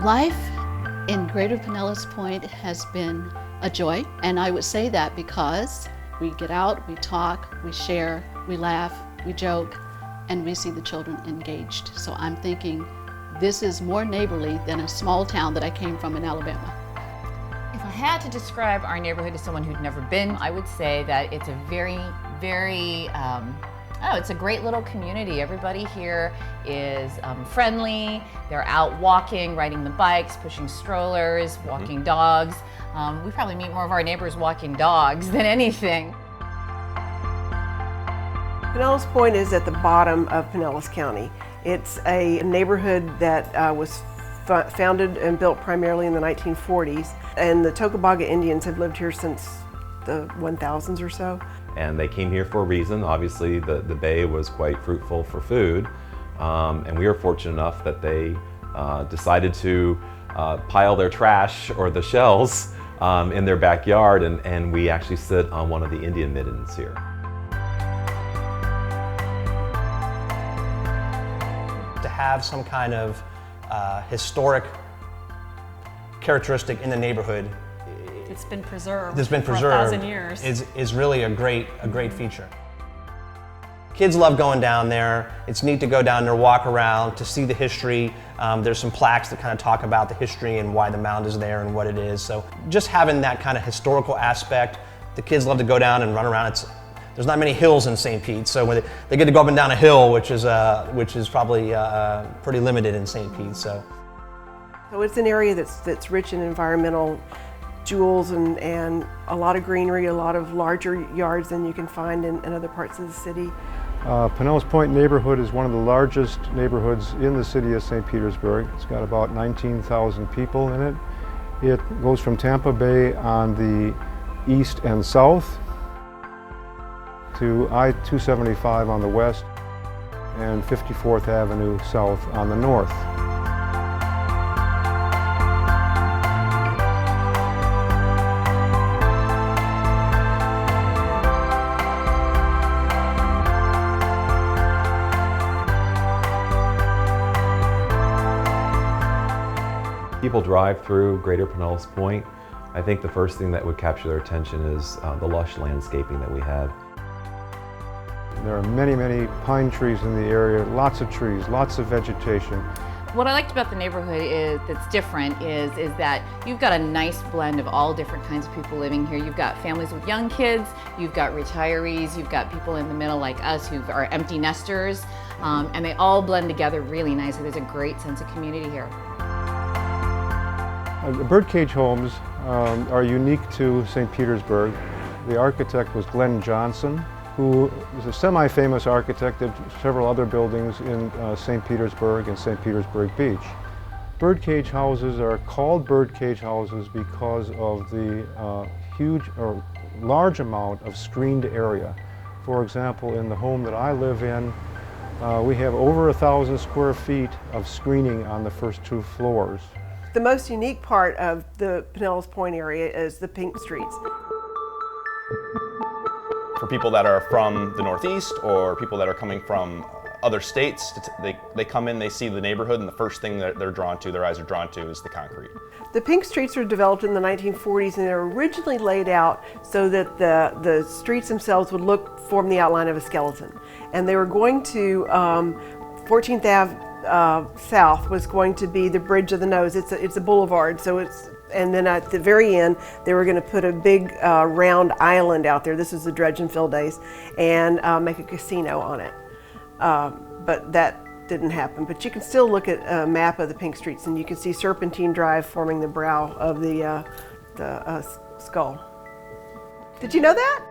Life in Greater Pinellas Point has been a joy, and I would say that because we get out, we talk, we share, we laugh, we joke, and we see the children engaged. So I'm thinking this is more neighborly than a small town that I came from in Alabama. If I had to describe our neighborhood to someone who'd never been, I would say that it's a it's a great little community. Everybody here is friendly. They're out walking, riding the bikes, pushing strollers, walking dogs. We probably meet more of our neighbors walking dogs than anything. Pinellas Point is at the bottom of Pinellas County. It's a neighborhood that was founded and built primarily in the 1940s, and the Tocobaga Indians have lived here since the 1000s or so. And they came here for a reason. Obviously the bay was quite fruitful for food, and we were fortunate enough that they decided to pile their trash or the shells in their backyard, and we actually sit on one of the Indian middens here. To have some kind of historic characteristic in the neighborhood, it's been preserved. It's been preserved for 1,000 years. Is really a great feature. Kids love going down there. It's neat to go down there, walk around, to see the history. There's some plaques that kind of talk about the history and why the mound is there and what it is. So just having that kind of historical aspect, the kids love to go down and run around. There's not many hills in St. Pete, so when they get to go up and down a hill, which is probably pretty limited in St. Pete. So it's an area that's rich in environmental jewels and a lot of greenery, a lot of larger yards than you can find in other parts of the city. Pinellas Point neighborhood is one of the largest neighborhoods in the city of St. Petersburg. It's got about 19,000 people in it. It goes from Tampa Bay on the east and south to I-275 on the west and 54th Avenue south on the north. People drive through Greater Pinellas Point. I think the first thing that would capture their attention is the lush landscaping that we have. There are many, many pine trees in the area, lots of trees, lots of vegetation. What I liked about the neighborhood that's different is that you've got a nice blend of all different kinds of people living here. You've got families with young kids, you've got retirees, you've got people in the middle like us who are empty nesters, and they all blend together really nicely. There's a great sense of community here. The birdcage homes are unique to St. Petersburg. The architect was Glenn Johnson, who was a semi-famous architect of several other buildings in St. Petersburg and St. Petersburg Beach. Birdcage houses are called birdcage houses because of the huge or large amount of screened area. For example, in the home that I live in, we have over 1,000 square feet of screening on the first 2 floors. The most unique part of the Pinellas Point area is the pink streets. For people that are from the Northeast or people that are coming from other states, they come in, they see the neighborhood, and the first thing that their eyes are drawn to is the concrete. The pink streets were developed in the 1940s, and they were originally laid out so that the streets themselves would form the outline of a skeleton. And they were going to 14th Ave South was going to be the bridge of the nose. It's a boulevard, and then at the very end they were going to put a big round island out there. This is the dredge and fill days, and make a casino on it. But that didn't happen. But you can still look at a map of the pink streets, and you can see Serpentine Drive forming the brow of the skull. Did you know that?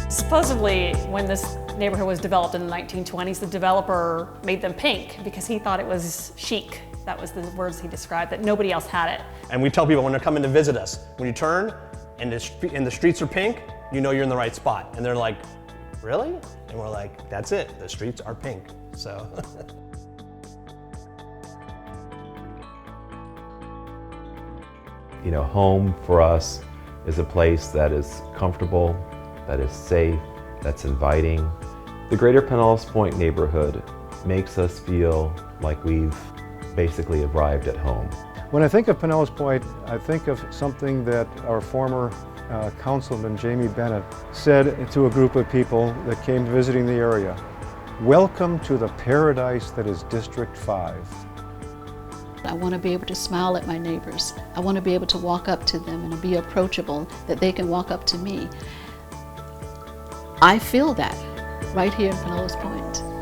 Supposedly, when this neighborhood was developed in the 1920s, the developer made them pink because he thought it was chic. That was the words he described, that nobody else had it. And we tell people when they're coming to visit us, when you turn and the streets are pink, you know you're in the right spot. And they're like, really? And we're like, that's it, the streets are pink. So. You know, home for us is a place that is comfortable, that is safe, that's inviting. The Greater Pinellas Point neighborhood makes us feel like we've basically arrived at home. When I think of Pinellas Point, I think of something that our former Councilman Jamie Bennett said to a group of people that came visiting the area. Welcome to the paradise that is District 5. I want to be able to smile at my neighbors. I want to be able to walk up to them and be approachable, that they can walk up to me. I feel that right here in Pinellas Point.